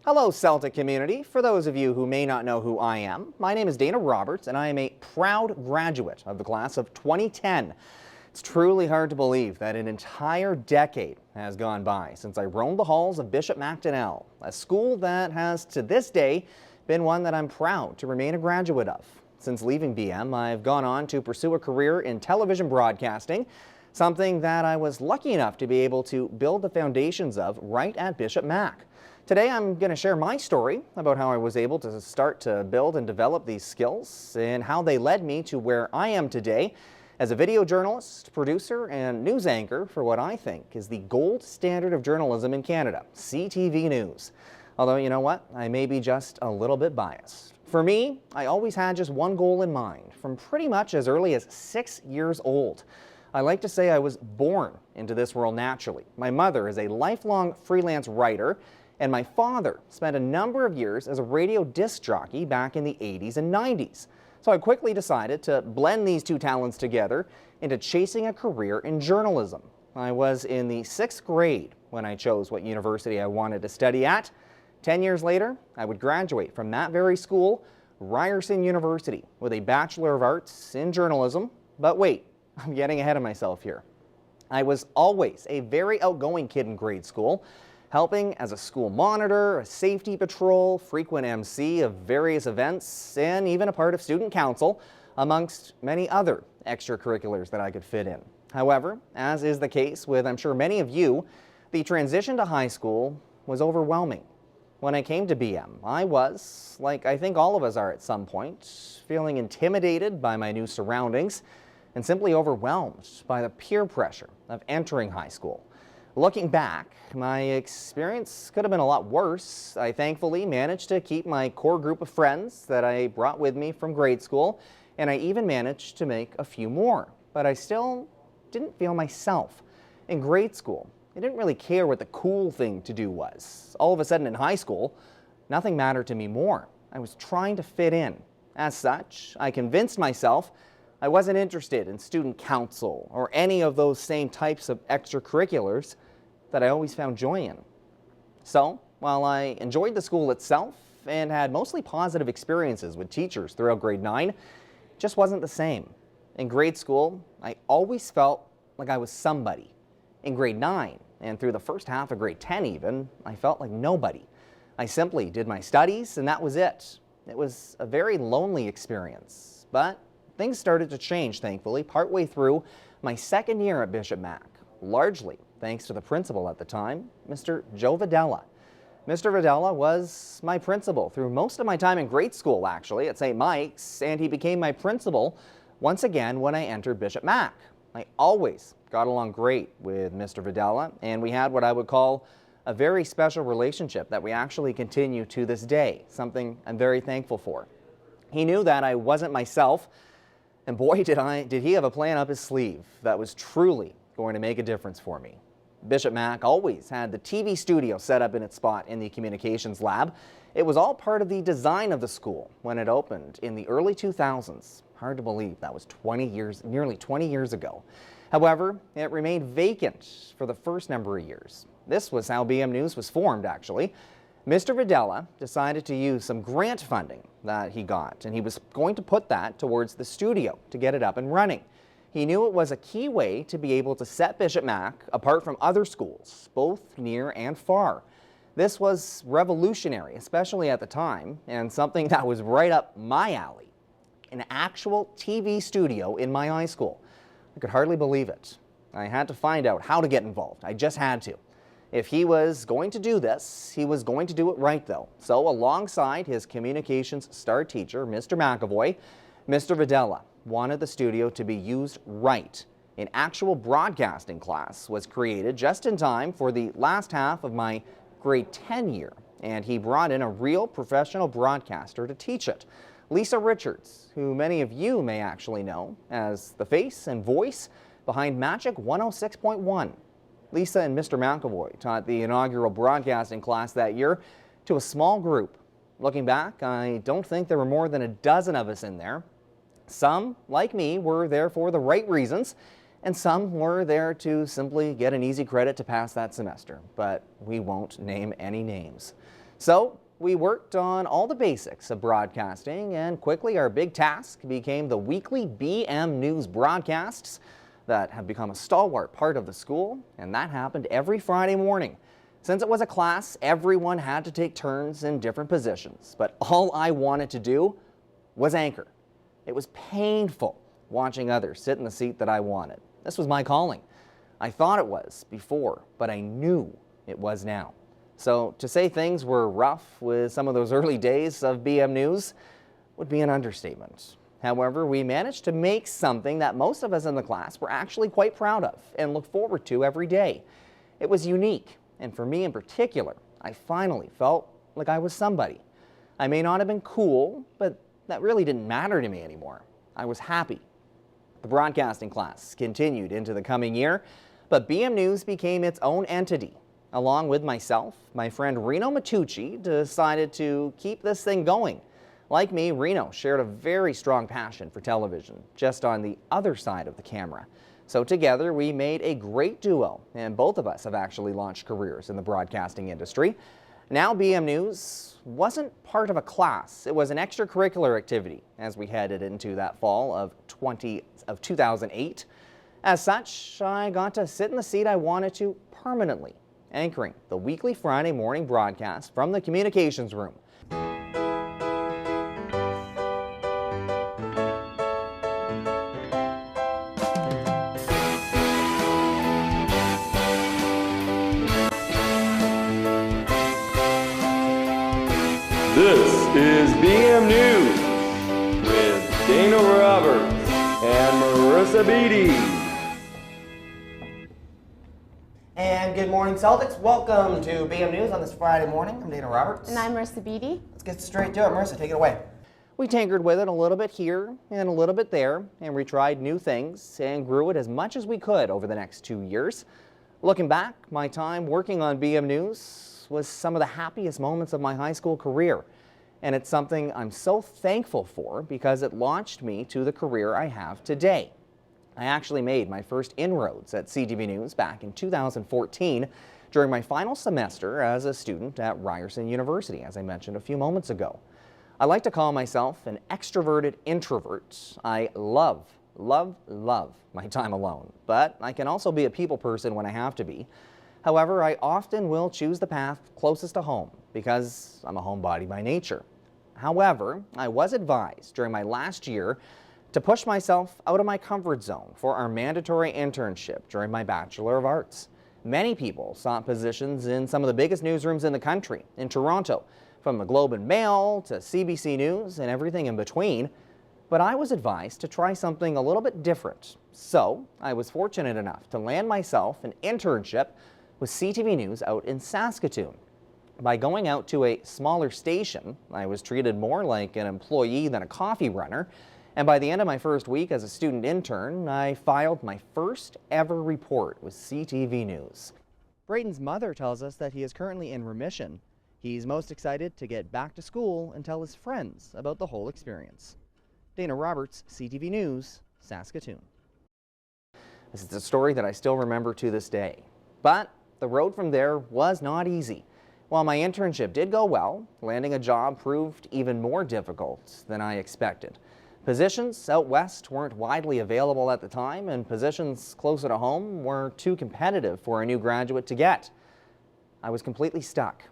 Hello, Celtic community. For those of you who may not know who I am, my name is Dana Roberts, and I am a proud graduate of the class of 2010. It's truly hard to believe that an entire decade has gone by since I roamed the halls of Bishop Macdonell, a school that has, to this day, been one that I'm proud to remain a graduate of. Since leaving BM, I've gone on to pursue a career in television broadcasting, something that I was lucky enough to be able to build the foundations of right at Bishop Mac. Today I'm going to share my story about how I was able to start to build and develop these skills and how they led me to where I am today as a video journalist, producer, and news anchor for what I think is the gold standard of journalism in Canada, CTV News. Although, you know what? I may be just a little bit biased. For me, I always had just one goal in mind from pretty much as early as 6 years old. I like to say I was born into this world naturally. My mother is a lifelong freelance writer, and my father spent a number of years as a radio disc jockey back in the 80s and 90s. So I quickly decided to blend these two talents together into chasing a career in journalism. I was in the 6th grade when I chose what university I wanted to study at. 10 years later, I would graduate from that very school, Ryerson University, with a Bachelor of Arts in Journalism. But wait, I'm getting ahead of myself here. I was always a very outgoing kid in grade school, helping as a school monitor, a safety patrol, frequent MC of various events, and even a part of student council, amongst many other extracurriculars that I could fit in. However, as is the case with I'm sure many of you, the transition to high school was overwhelming. When I came to BM, I was, like I think all of us are at some point, feeling intimidated by my new surroundings and simply overwhelmed by the peer pressure of entering high school. Looking back, my experience could have been a lot worse. I thankfully managed to keep my core group of friends that I brought with me from grade school, and I even managed to make a few more. But I still didn't feel myself. In grade school, I didn't really care what the cool thing to do was. All of a sudden in high school, nothing mattered to me more. I was trying to fit in. As such, I convinced myself I wasn't interested in student council or any of those same types of extracurriculars that I always found joy in. So, while I enjoyed the school itself and had mostly positive experiences with teachers throughout grade 9, it just wasn't the same. In grade school, I always felt like I was somebody. In grade 9, and through the first half of grade 10 even, I felt like nobody. I simply did my studies and that was it. It was a very lonely experience, but things started to change, thankfully, partway through my 2nd year at Bishop Mac, largely thanks to the principal at the time, Mr. Joe Videla. Mr. Videla was my principal through most of my time in grade school, actually, at St. Mike's, and he became my principal once again when I entered Bishop Mac. I always got along great with Mr. Videla, and we had what I would call a very special relationship that we actually continue to this day, something I'm very thankful for. He knew that I wasn't myself, and boy, did he have a plan up his sleeve that was truly going to make a difference for me. Bishop Mac always had the TV studio set up in its spot in the communications lab. It was all part of the design of the school when it opened in the early 2000s. Hard to believe that was nearly 20 years ago. However, it remained vacant for the first number of years. This was how BM News was formed, actually. Mr. Videla decided to use some grant funding that he got, and he was going to put that towards the studio to get it up and running. He knew it was a key way to be able to set Bishop Mac apart from other schools, both near and far. This was revolutionary, especially at the time, and something that was right up my alley. An actual TV studio in my high school. I could hardly believe it. I had to find out how to get involved. I just had to. If he was going to do this, he was going to do it right, though. So alongside his communications star teacher, Mr. McAvoy, Mr. Videla wanted the studio to be used right. An actual broadcasting class was created just in time for the last half of my grade 10 year, and he brought in a real professional broadcaster to teach it. Lisa Richards, who many of you may actually know as the face and voice behind Magic 106.1. Lisa and Mr. McAvoy taught the inaugural broadcasting class that year to a small group. Looking back, I don't think there were more than a dozen of us in there. Some, like me, were there for the right reasons, and some were there to simply get an easy credit to pass that semester, but we won't name any names. So we worked on all the basics of broadcasting, and quickly our big task became the weekly BM News broadcasts that have become a stalwart part of the school, and that happened every Friday morning. Since it was a class, everyone had to take turns in different positions, but all I wanted to do was anchor. It was painful watching others sit in the seat that I wanted. This was my calling. I thought it was before, but I knew it was now. So to say things were rough with some of those early days of BM News would be an understatement. However, we managed to make something that most of us in the class were actually quite proud of and look forward to every day. It was unique, and for me in particular, I finally felt like I was somebody. I may not have been cool, but that really didn't matter to me anymore. I was happy. The broadcasting class continued into the coming year, but BM News became its own entity. Along with myself, my friend Reno Matucci decided to keep this thing going. Like me, Reno shared a very strong passion for television, just on the other side of the camera. So together we made a great duo, and both of us have actually launched careers in the broadcasting industry. Now BM News wasn't part of a class, it was an extracurricular activity as we headed into that fall of 2008. As such, I got to sit in the seat I wanted to permanently, anchoring the weekly Friday morning broadcast from the communications room. This is BM News with Dana Roberts and Marissa Beatty. And good morning, Celtics. Welcome to BM News on this Friday morning. I'm Dana Roberts. And I'm Marissa Beatty. Let's get straight to it. Marissa, take it away. We tinkered with it a little bit here and a little bit there, and we tried new things and grew it as much as we could over the next 2 years. Looking back, my time working on BM News was some of the happiest moments of my high school career. And it's something I'm so thankful for because it launched me to the career I have today. I actually made my first inroads at CTV News back in 2014 during my final semester as a student at Ryerson University, as I mentioned a few moments ago. I like to call myself an extroverted introvert. I love my time alone, but I can also be a people person when I have to be. However, I often will choose the path closest to home because I'm a homebody by nature. However, I was advised during my last year to push myself out of my comfort zone for our mandatory internship during my Bachelor of Arts. Many people sought positions in some of the biggest newsrooms in the country, in Toronto, from the Globe and Mail to CBC News and everything in between. But I was advised to try something a little bit different. So I was fortunate enough to land myself an internship with CTV News out in Saskatoon. By going out to a smaller station, I was treated more like an employee than a coffee runner, and by the end of my first week as a student intern, I filed my first ever report with CTV News. Braden's mother tells us that he is currently in remission. He's most excited to get back to school and tell his friends about the whole experience. Dana Roberts, CTV News, Saskatoon. This is a story that I still remember to this day, but the road from there was not easy. While my internship did go well, landing a job proved even more difficult than I expected. Positions out west weren't widely available at the time, and positions closer to home were too competitive for a new graduate to get. I was completely stuck.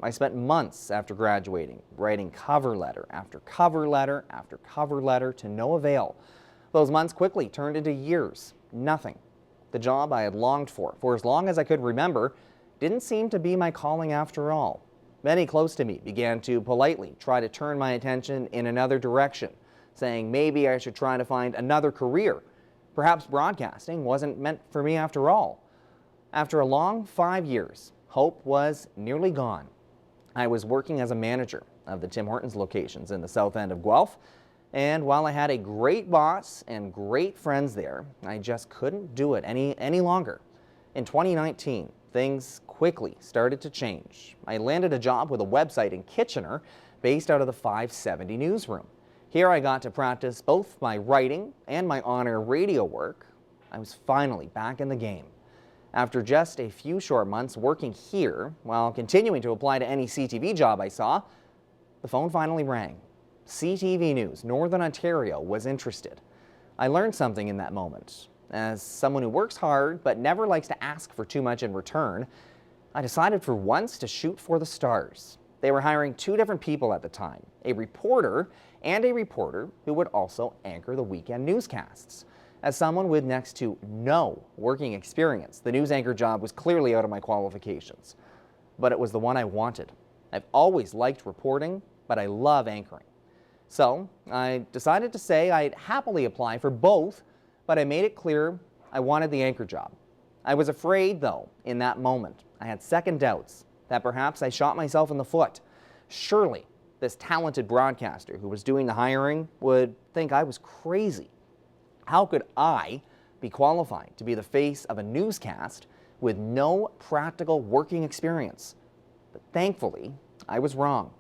I spent months after graduating writing cover letter after cover letter after cover letter to no avail. Those months quickly turned into years. Nothing. The job I had longed for as long as I could remember, didn't seem to be my calling after all. Many close to me began to politely try to turn my attention in another direction, saying maybe I should try to find another career. Perhaps broadcasting wasn't meant for me after all. After a long 5 years, hope was nearly gone. I was working as a manager of the Tim Hortons locations in the south end of Guelph, and while I had a great boss and great friends there, I just couldn't do it any longer. In 2019, things quickly started to change. I landed a job with a website in Kitchener based out of the 570 newsroom. Here I got to practice both my writing and my on-air radio work. I was finally back in the game. After just a few short months working here, while continuing to apply to any CTV job I saw, the phone finally rang. CTV News, Northern Ontario, was interested. I learned something in that moment. As someone who works hard but never likes to ask for too much in return, I decided for once to shoot for the stars. They were hiring two different people at the time, a reporter and a reporter who would also anchor the weekend newscasts. As someone with next to no working experience, the news anchor job was clearly out of my qualifications. But it was the one I wanted. I've always liked reporting, but I love anchoring. So I decided to say I'd happily apply for both, but I made it clear I wanted the anchor job. I was afraid, though, in that moment. I had second doubts that perhaps I shot myself in the foot. Surely this talented broadcaster who was doing the hiring would think I was crazy. How could I be qualified to be the face of a newscast with no practical working experience? But thankfully, I was wrong.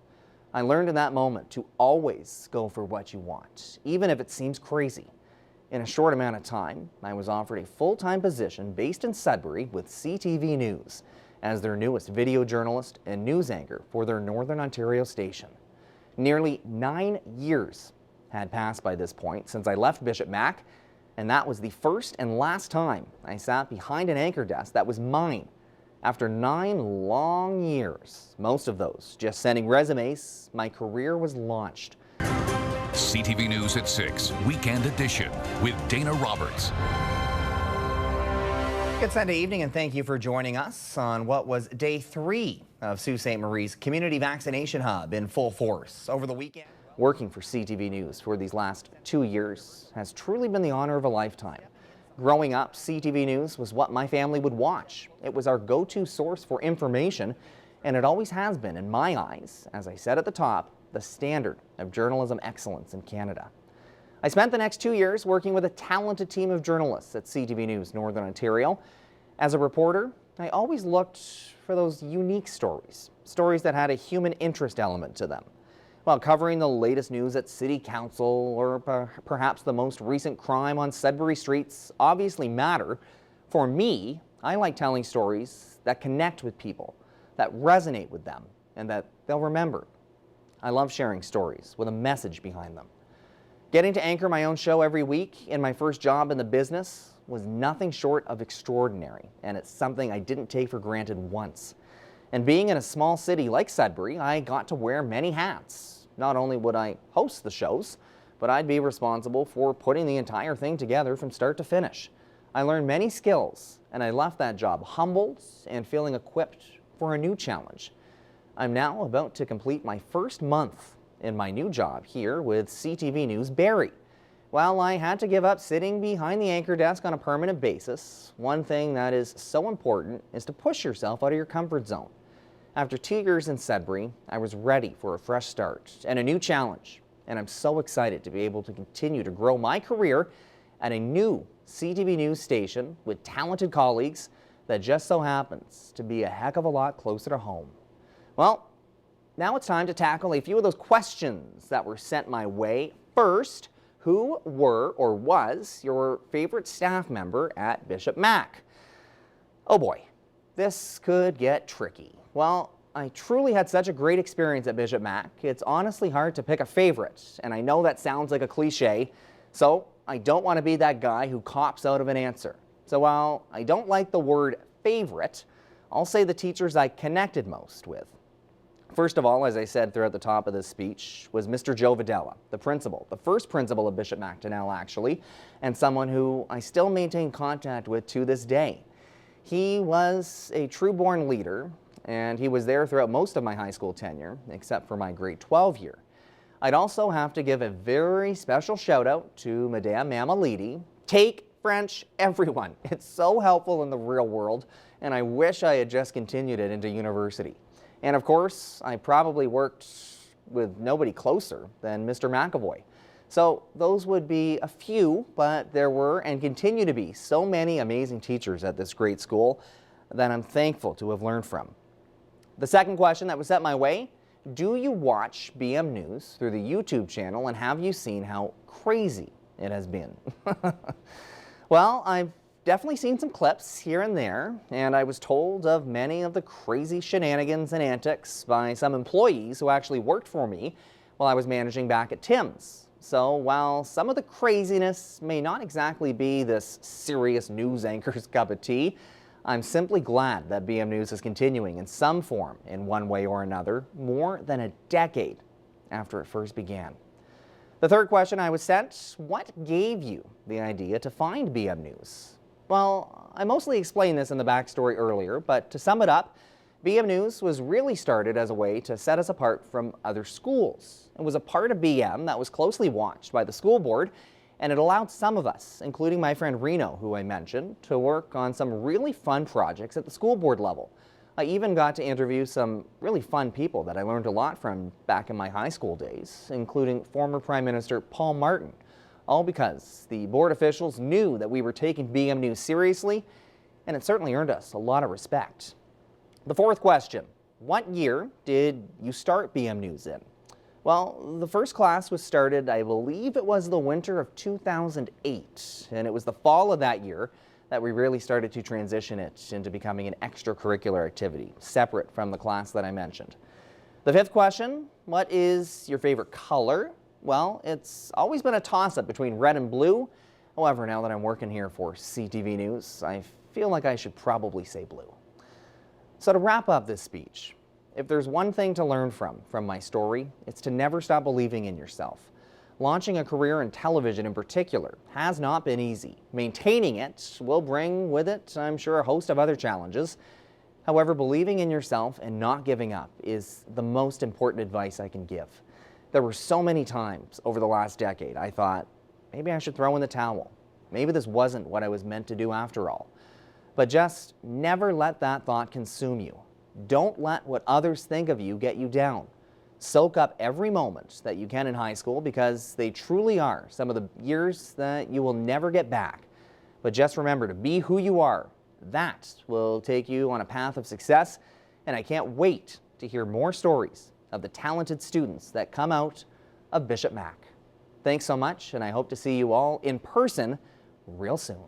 I learned in that moment to always go for what you want, even if it seems crazy. In a short amount of time, I was offered a full-time position based in Sudbury with CTV News as their newest video journalist and news anchor for their Northern Ontario station. Nearly 9 years had passed by this point since I left Bishop Mac, and that was the first and last time I sat behind an anchor desk that was mine. After 9 long years, most of those just sending resumes, my career was launched. CTV News at 6, Weekend Edition with Dana Roberts. Good Sunday evening, and thank you for joining us on what was day 3 of Sault Ste. Marie's Community Vaccination Hub in full force over the weekend. Working for CTV News for these last 2 years has truly been the honor of a lifetime. Growing up, CTV News was what my family would watch. It was our go-to source for information, and it always has been, in my eyes, as I said at the top, the standard of journalism excellence in Canada. I spent the next 2 years working with a talented team of journalists at CTV News Northern Ontario. As a reporter, I always looked for those unique stories that had a human interest element to them. While covering the latest news at City Council or perhaps the most recent crime on Sudbury streets obviously matter, for me, I like telling stories that connect with people, that resonate with them, and that they'll remember. I love sharing stories with a message behind them. Getting to anchor my own show every week in my first job in the business was nothing short of extraordinary, and it's something I didn't take for granted once. And being in a small city like Sudbury, I got to wear many hats. Not only would I host the shows, but I'd be responsible for putting the entire thing together from start to finish. I learned many skills, and I left that job humbled and feeling equipped for a new challenge. I'm now about to complete my first month in my new job here with CTV News Barrie. While I had to give up sitting behind the anchor desk on a permanent basis, one thing that is so important is to push yourself out of your comfort zone. After 2 years in Sudbury, I was ready for a fresh start and a new challenge, and I'm so excited to be able to continue to grow my career at a new CTV News station with talented colleagues that just so happens to be a heck of a lot closer to home. Well, now it's time to tackle a few of those questions that were sent my way. First, who were or was your favorite staff member at Bishop Mac? Oh boy, this could get tricky. Well, I truly had such a great experience at Bishop Mac. It's honestly hard to pick a favorite, and I know that sounds like a cliche, so I don't want to be that guy who cops out of an answer. So while I don't like the word favorite, I'll say the teachers I connected most with. First of all, as I said throughout the top of this speech, was Mr. Joe Videla, the principal, the first principal of Bishop Macdonell actually, and someone who I still maintain contact with to this day. He was a true-born leader, and he was there throughout most of my high school tenure, except for my grade 12 year. I'd also have to give a very special shout out to Madame Mamalidi. Take French, everyone. It's so helpful in the real world, and I wish I had just continued it into university. And of course, I probably worked with nobody closer than Mr. McAvoy. So those would be a few, but there were and continue to be so many amazing teachers at this great school that I'm thankful to have learned from. The second question that was set my way, do you watch BM News through the YouTube channel, and have you seen how crazy it has been? Well, I've definitely seen some clips here and there, and I was told of many of the crazy shenanigans and antics by some employees who actually worked for me while I was managing back at Tim's. So while some of the craziness may not exactly be this serious news anchor's cup of tea, I'm simply glad that BM News is continuing in some form in one way or another more than a decade after it first began. The third question I was sent: what gave you the idea to find BM News? Well, I mostly explained this in the backstory earlier, but to sum it up, BM News was really started as a way to set us apart from other schools. It was a part of BM that was closely watched by the school board, and it allowed some of us, including my friend Reno, who I mentioned, to work on some really fun projects at the school board level. I even got to interview some really fun people that I learned a lot from back in my high school days, including former Prime Minister Paul Martin, all because the board officials knew that we were taking BM News seriously, and it certainly earned us a lot of respect. The fourth question: what year did you start BM News in? Well, the first class was started, I believe it was the winter of 2008, and it was the fall of that year that we really started to transition it into becoming an extracurricular activity, separate from the class that I mentioned. The fifth question: what is your favorite color? Well, it's always been a toss-up between red and blue. However, now that I'm working here for CTV News, I feel like I should probably say blue. So to wrap up this speech, if there's one thing to learn from my story, it's to never stop believing in yourself. Launching a career in television in particular has not been easy. Maintaining it will bring with it, I'm sure, a host of other challenges. However, believing in yourself and not giving up is the most important advice I can give. There were so many times over the last decade I thought, maybe I should throw in the towel. Maybe this wasn't what I was meant to do after all. But just never let that thought consume you. Don't let what others think of you get you down. Soak up every moment that you can in high school, because they truly are some of the years that you will never get back. But just remember to be who you are. That will take you on a path of success, and I can't wait to hear more stories of the talented students that come out of Bishop Mac. Thanks so much, and I hope to see you all in person real soon.